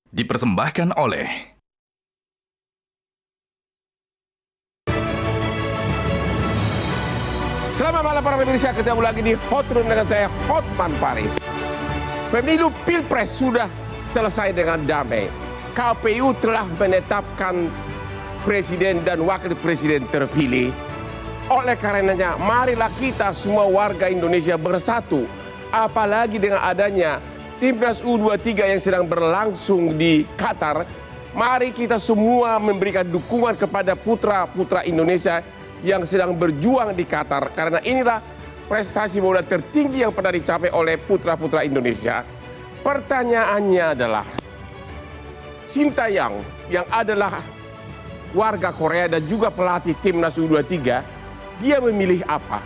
Dipersembahkan oleh Selamat malam para pemirsa, ketemu lagi di Hot Room dengan saya Hotman Paris. Pemilu Pilpres sudah selesai dengan damai. KPU telah menetapkan presiden dan wakil presiden terpilih. Oleh karenanya, marilah kita semua warga Indonesia bersatu. Apalagi dengan adanya Timnas U23 yang sedang berlangsung di Qatar. Mari kita semua memberikan dukungan kepada putra-putra Indonesia yang sedang berjuang di Qatar. Karena inilah prestasi bola tertinggi yang pernah dicapai oleh putra-putra Indonesia. Pertanyaannya adalah, Sintayong yang adalah warga Korea dan juga pelatih Timnas U23, dia memilih apa?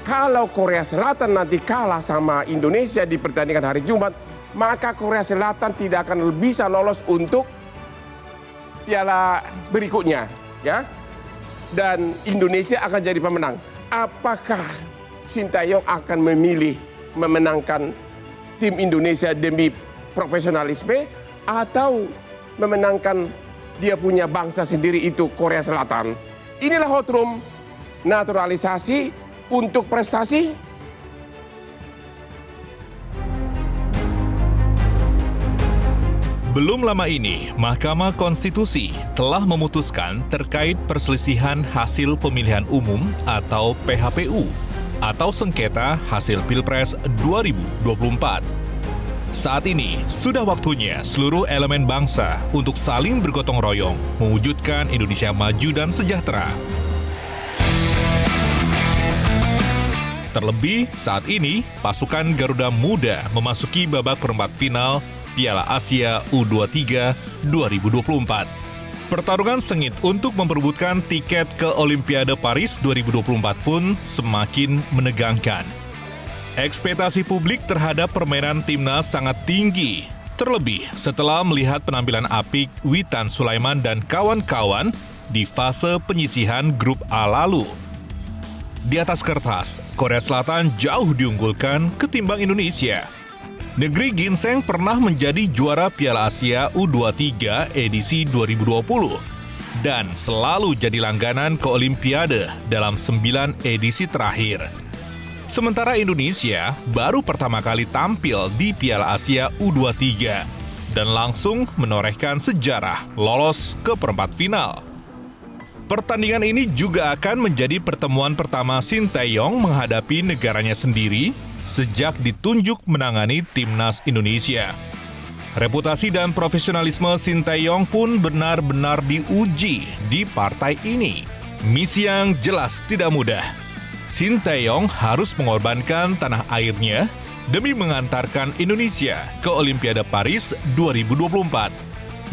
Kalau Korea Selatan nanti kalah sama Indonesia di pertandingan hari Jumat, maka Korea Selatan tidak akan bisa lolos untuk piala berikutnya, ya. Dan Indonesia akan jadi pemenang. Apakah Sintayong akan memilih memenangkan tim Indonesia demi profesionalisme atau memenangkan dia punya bangsa sendiri, itu Korea Selatan? Inilah Hot Room, naturalisasi untuk prestasi. Belum lama ini, Mahkamah Konstitusi telah memutuskan terkait perselisihan hasil pemilihan umum atau PHPU atau sengketa hasil Pilpres 2024. Saat ini, sudah waktunya seluruh elemen bangsa untuk saling bergotong royong mewujudkan Indonesia maju dan sejahtera. Terlebih, saat ini, pasukan Garuda Muda memasuki babak perempat final Piala Asia U23 2024. Pertarungan sengit untuk memperebutkan tiket ke Olimpiade Paris 2024 pun semakin menegangkan. Ekspektasi publik terhadap permainan timnas sangat tinggi, terlebih setelah melihat penampilan apik Witan Sulaiman dan kawan-kawan di fase penyisihan grup A lalu. Di atas kertas, Korea Selatan jauh diunggulkan ketimbang Indonesia. Negeri ginseng pernah menjadi juara Piala Asia U23 edisi 2020 dan selalu jadi langganan ke Olimpiade dalam 9 edisi terakhir. Sementara Indonesia baru pertama kali tampil di Piala Asia U23 dan langsung menorehkan sejarah lolos ke perempat final. Pertandingan ini juga akan menjadi pertemuan pertama Sintayong menghadapi negaranya sendiri sejak ditunjuk menangani Timnas Indonesia. Reputasi dan profesionalisme Sintayong pun benar-benar diuji di partai ini. Misi yang jelas tidak mudah. Sintayong harus mengorbankan tanah airnya demi mengantarkan Indonesia ke Olimpiade Paris 2024.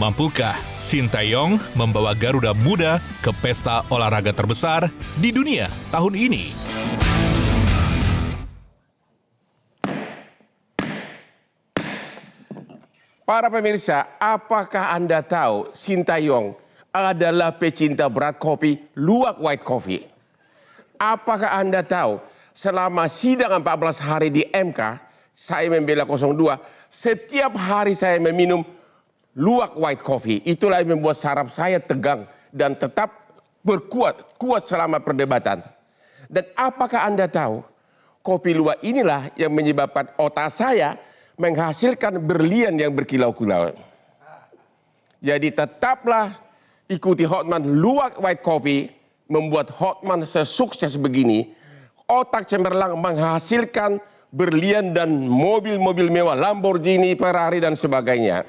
Mampukah Sintayong membawa Garuda Muda ke pesta olahraga terbesar di dunia tahun ini? Para pemirsa, apakah Anda tahu Sintayong adalah pecinta berat kopi luwak white coffee? Apakah Anda tahu selama sidang 14 hari di MK, saya membela 02, setiap hari saya meminum luwak white coffee. Itulah yang membuat saraf saya tegang dan tetap kuat selama perdebatan. Dan apakah Anda tahu kopi luwak inilah yang menyebabkan otak saya menghasilkan berlian yang berkilau-kilau. Jadi tetaplah ikuti Hotman luwak white coffee, membuat Hotman sesukses begini. Otak cemerlang menghasilkan berlian dan mobil-mobil mewah, Lamborghini, Ferrari dan sebagainya.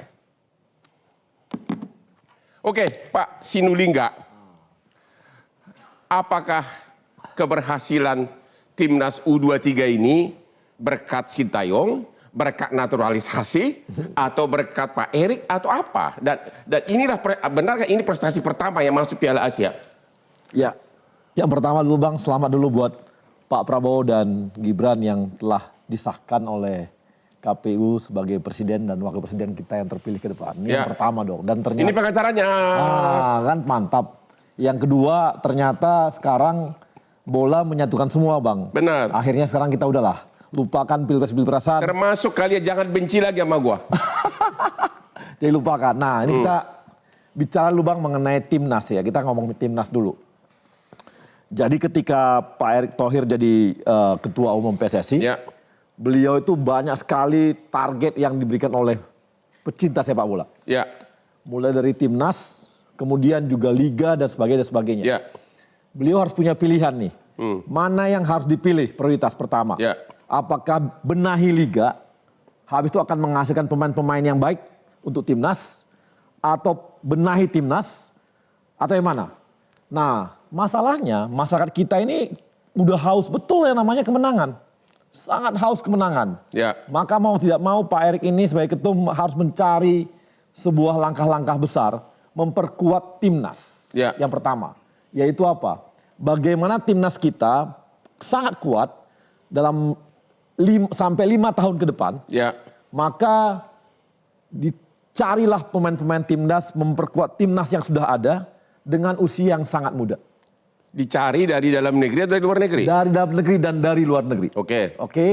Oke, Pak Sinulinga, apakah keberhasilan Timnas U23 ini berkat Sintayong, berkat naturalisasi, atau berkat Pak Erik, atau apa? Dan inilah benarkah ini prestasi pertama yang masuk Piala Asia? Ya, yang pertama dulu Bang, selamat dulu buat Pak Prabowo dan Gibran yang telah disahkan oleh KPU sebagai presiden dan wakil presiden kita yang terpilih ke depan. Ini yang pertama dong. Dan ternyata ini pengacaranya. Kan mantap. Yang kedua, ternyata sekarang bola menyatukan semua Bang. Benar. Akhirnya sekarang kita udahlah lupakan pilpres-pilpresan. Termasuk kalian jangan benci lagi sama gua. Jadi lupakan. Nah ini kita bicara dulu Bang mengenai timnas ya. Kita ngomong timnas dulu. Jadi ketika Pak Erick Thohir jadi ketua umum PSSI, Ya. beliau itu banyak sekali target yang diberikan oleh pecinta sepak bola. Ya. Mulai dari timnas, kemudian juga liga dan sebagainya. Ya. Beliau harus punya pilihan nih. Mana yang harus dipilih prioritas pertama? Ya. Apakah benahi liga, habis itu akan menghasilkan pemain-pemain yang baik untuk timnas, atau benahi timnas, atau yang mana? Nah, masalahnya masyarakat kita ini udah haus betul yang namanya kemenangan. Sangat haus kemenangan. Ya. Maka mau tidak mau Pak Erick ini sebagai ketum harus mencari sebuah langkah-langkah besar memperkuat timnas. Ya. Yang pertama, yaitu apa? Bagaimana timnas kita sangat kuat dalam sampai 5 tahun ke depan. Ya. Maka dicarilah pemain-pemain timnas memperkuat timnas yang sudah ada dengan usia yang sangat muda. Dicari dari dalam negeri atau dari luar negeri? Dari dalam negeri dan dari luar negeri. Oke. Oke.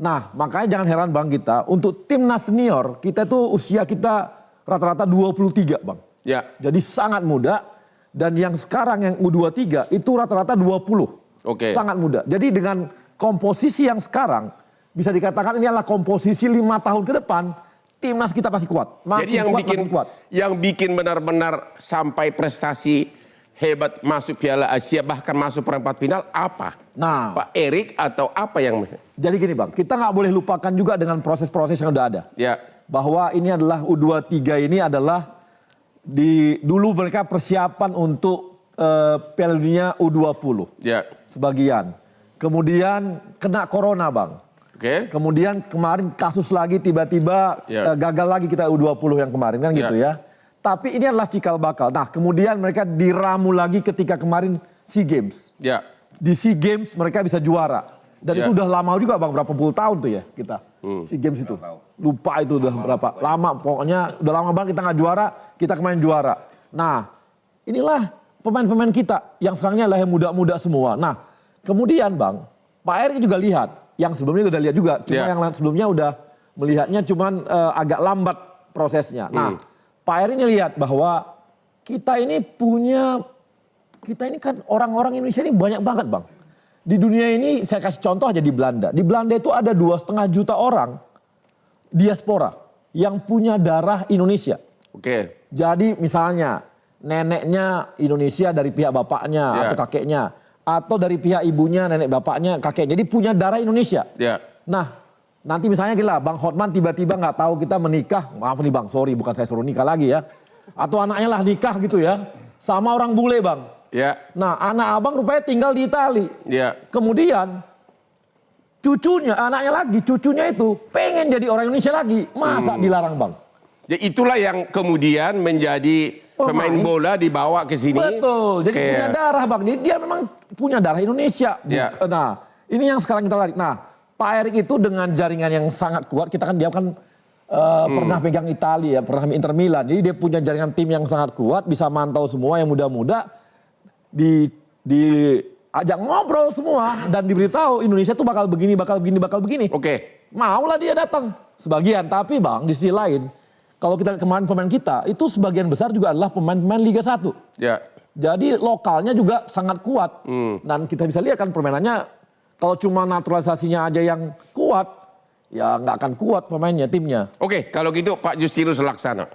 Nah, makanya jangan heran Bang kita, untuk timnas senior, kita tuh usia kita rata-rata 23 Bang. Ya. Jadi sangat muda, dan yang sekarang yang U23 itu rata-rata 20. Oke. Sangat muda. Jadi dengan komposisi yang sekarang, bisa dikatakan ini adalah komposisi 5 tahun ke depan, timnas kita pasti kuat. Jadi yang bikin benar-benar sampai prestasi hebat masuk Piala Asia bahkan masuk perempat final apa? Nah, Pak Erick atau apa yang? jadi gini Bang, kita nggak boleh lupakan juga dengan proses-proses yang udah ada. Ya. Bahwa ini adalah U23 ini adalah dulu mereka persiapan untuk Piala Dunia U20. Ya. Sebagian. Kemudian kena corona Bang. Oke. Kemudian kemarin kasus lagi tiba-tiba Ya. gagal lagi kita U20 yang kemarin kan gitu ya. Tapi ini adalah cikal bakal. Nah kemudian mereka diramu lagi ketika kemarin SEA Games. Ya. Di SEA Games mereka bisa juara. Dan Ya. itu udah lama juga Bang, berapa puluh tahun tuh ya kita. SEA Games itu. Lupa itu udah berapa. Lama pokoknya udah lama banget kita nggak juara, kita kemarin juara. Nah inilah pemain-pemain kita yang serangnya adalah yang muda-muda semua. Nah kemudian Bang, Pak Erick juga lihat. Yang sebelumnya udah lihat juga, cuma yang sebelumnya udah melihatnya cuman agak lambat prosesnya. Nah, Pak Erick ini lihat bahwa kita ini kan orang-orang Indonesia ini banyak banget Bang. Di dunia ini saya kasih contoh aja di Belanda. Di Belanda itu ada 2,5 juta orang diaspora yang punya darah Indonesia. Oke. Jadi misalnya neneknya Indonesia dari pihak bapaknya atau kakeknya. Atau dari pihak ibunya, nenek bapaknya, kakeknya. Jadi punya darah Indonesia. Ya. Nah, nanti misalnya gila, Bang Hotman tiba-tiba nggak tahu kita menikah. Maaf nih Bang, sorry bukan saya suruh nikah lagi ya. Atau anaknya lah nikah gitu ya. Sama orang bule Bang. Ya. Nah, anak abang rupanya tinggal di Itali. Ya. Kemudian cucunya itu pengen jadi orang Indonesia lagi. Masa dilarang Bang? Ya itulah yang kemudian menjadi pemain bola dibawa ke sini. Betul, jadi punya darah Bang. Dia memang punya darah Indonesia. Ya. Nah, ini yang sekarang kita lihat. Nah, Pak Erick itu dengan jaringan yang sangat kuat, dia kan pernah pegang Italia, pernah Inter Milan. Jadi dia punya jaringan tim yang sangat kuat, bisa mantau semua yang muda-muda. Diajak ngobrol semua dan diberitahu Indonesia tuh bakal begini. Oke. Maulah dia datang sebagian, tapi Bang di sisi lain, kalau kita kemarin pemain kita, itu sebagian besar juga adalah pemain-pemain Liga 1. Ya. Jadi lokalnya juga sangat kuat. Dan kita bisa lihat kan permainannya, kalau cuma naturalisasinya aja yang kuat, ya nggak akan kuat pemainnya, timnya. Oke, kalau gitu Pak Justinus Laksana.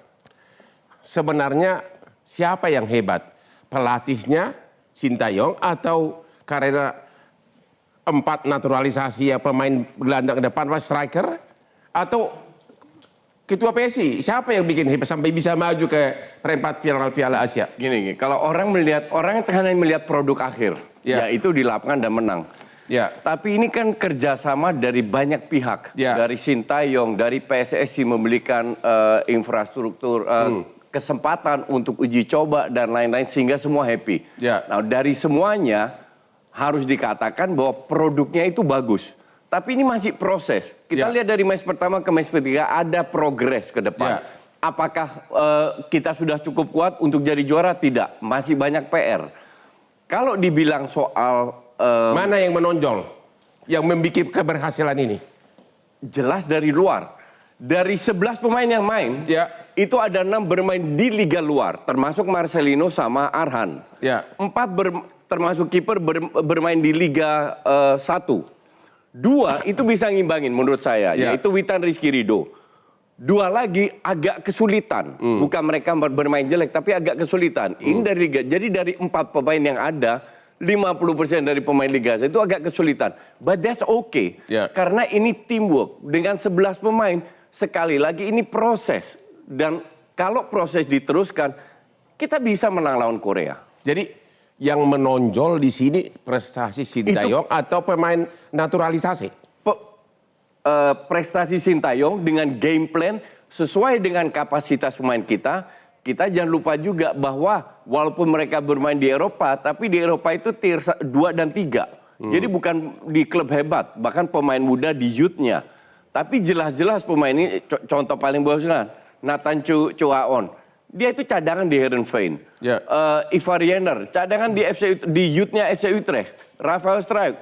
Sebenarnya siapa yang hebat? Pelatihnya Sintayong atau karena 4 naturalisasi ya pemain gelandang depan, striker? Atau Ketua PSI, siapa yang bikin hebat sampai bisa maju ke perempat final Piala Asia? Gini, kalau orang hanya melihat produk akhir, yaitu di lapangan dan menang. Ya. Tapi ini kan kerjasama dari banyak pihak, dari Sintayong, dari PSSI memberikan infrastruktur, kesempatan untuk uji coba dan lain-lain sehingga semua happy. Ya. Nah, dari semuanya harus dikatakan bahwa produknya itu bagus. Tapi ini masih proses. Kita lihat dari match pertama ke match ketiga ada progres ke depan. Apakah kita sudah cukup kuat untuk jadi juara? Tidak. Masih banyak PR. Kalau dibilang soal... mana yang menonjol? yang membuat keberhasilan ini? Jelas dari luar. Dari 11 pemain yang main, Ya. itu ada 6 bermain di liga luar, termasuk Marcelino sama Arhan. Ya. 4 termasuk kiper bermain di Liga 1. 2 itu bisa ngimbangin menurut saya, Ya. yaitu Witan Rizky Ridho. 2 lagi agak kesulitan, bukan mereka bermain jelek, tapi agak kesulitan. Ini dari Liga, jadi dari 4 pemain yang ada, 50% dari pemain Liga 1 itu agak kesulitan. But that's okay, Ya. karena ini teamwork. Dengan 11 pemain, sekali lagi ini proses. Dan kalau proses diteruskan, kita bisa menang lawan Korea. Jadi yang menonjol di sini prestasi Sintayong atau pemain naturalisasi? Prestasi Sintayong dengan game plan sesuai dengan kapasitas pemain kita. Kita jangan lupa juga bahwa walaupun mereka bermain di Eropa, tapi di Eropa itu tier 2 dan 3. Jadi bukan di klub hebat, bahkan pemain muda di youth-nya. Tapi jelas-jelas pemain ini, contoh paling bagus kan, Nathan Chuaon. Dia itu cadangan di Heerenveen. Ya. Ivar Jenner, cadangan di youth-nya FC Utrecht. Rafael Struijk,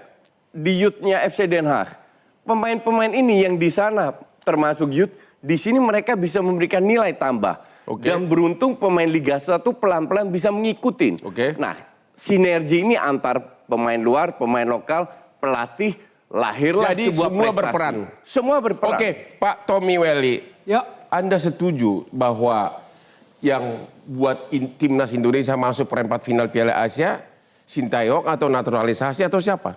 di youth-nya FC Den Haag. Pemain-pemain ini yang di sana termasuk youth, di sini mereka bisa memberikan nilai tambah. Oke. Dan beruntung pemain Liga 1 pelan-pelan bisa mengikutin. Oke. Nah, sinergi ini antar pemain luar, pemain lokal, pelatih, lahirlah Jadi sebuah semua prestasi. berperan. Semua berperan. Oke, Pak Tommy Welly. Ya. Anda setuju bahwa yang buat timnas Indonesia masuk perempat final Piala Asia, Sintayong atau naturalisasi atau siapa?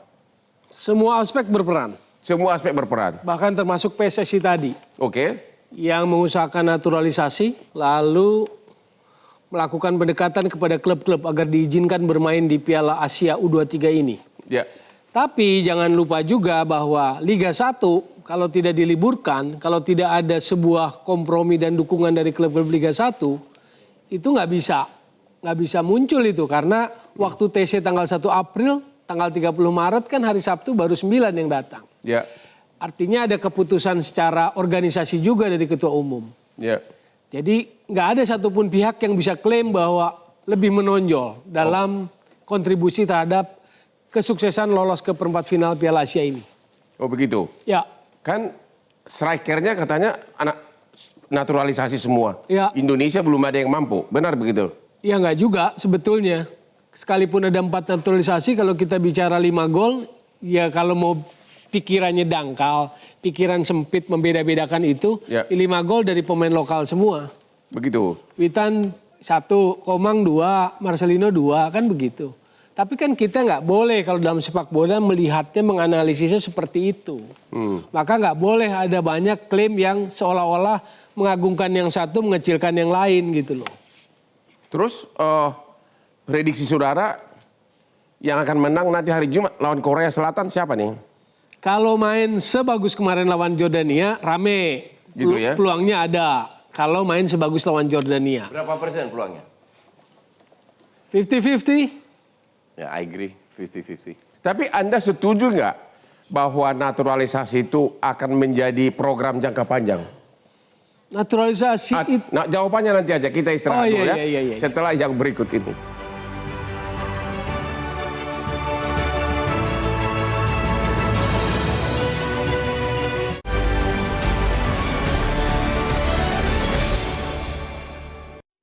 Semua aspek berperan, Semua aspek berperan. bahkan termasuk PSSI tadi Oke. yang mengusahakan naturalisasi lalu melakukan pendekatan kepada klub-klub agar diizinkan bermain di Piala Asia U23 ini. Ya. Tapi jangan lupa juga bahwa Liga 1 kalau tidak diliburkan, kalau tidak ada sebuah kompromi dan dukungan dari klub-klub Liga 1, itu nggak bisa muncul itu karena waktu TC tanggal 1 April, tanggal 30 Maret kan hari Sabtu baru 9 yang datang. Ya. Artinya ada keputusan secara organisasi juga dari ketua umum. Ya. Jadi nggak ada satupun pihak yang bisa klaim bahwa lebih menonjol dalam kontribusi terhadap kesuksesan lolos ke perempat final Piala Asia ini. Oh begitu. Ya, Kan strikernya katanya anak naturalisasi semua. Ya. Indonesia belum ada yang mampu. Benar begitu? ya nggak juga sebetulnya. Sekalipun ada 4 naturalisasi, kalau kita bicara 5 gol, ya kalau mau pikirannya dangkal, pikiran sempit membeda-bedakan itu, Ya. 5 gol dari pemain lokal semua. Begitu. Witan 1, Komang 2, Marcelino 2, kan begitu. Tapi kan kita nggak boleh kalau dalam sepak bola melihatnya, menganalisisnya seperti itu. Maka nggak boleh ada banyak klaim yang seolah-olah mengagungkan yang satu, mengecilkan yang lain gitu loh. Terus prediksi saudara yang akan menang nanti hari Jumat lawan Korea Selatan siapa nih? Kalau main sebagus kemarin lawan Jordania, rame. Gitu ya? Peluangnya ada. Kalau main sebagus lawan Jordania. Berapa persen peluangnya? 50-50. Ya, I agree. 50-50. Tapi Anda setuju nggak bahwa naturalisasi itu akan menjadi program jangka panjang? Naturalisasi itu. Nah, jawabannya nanti aja, kita istirahat Oh, iya, dulu ya. iya. Setelah yang berikut ini.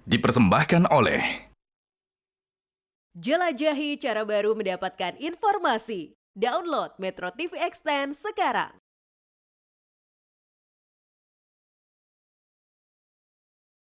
Dipersembahkan oleh Jelajahi cara baru mendapatkan informasi. Download Metro TV Extend sekarang.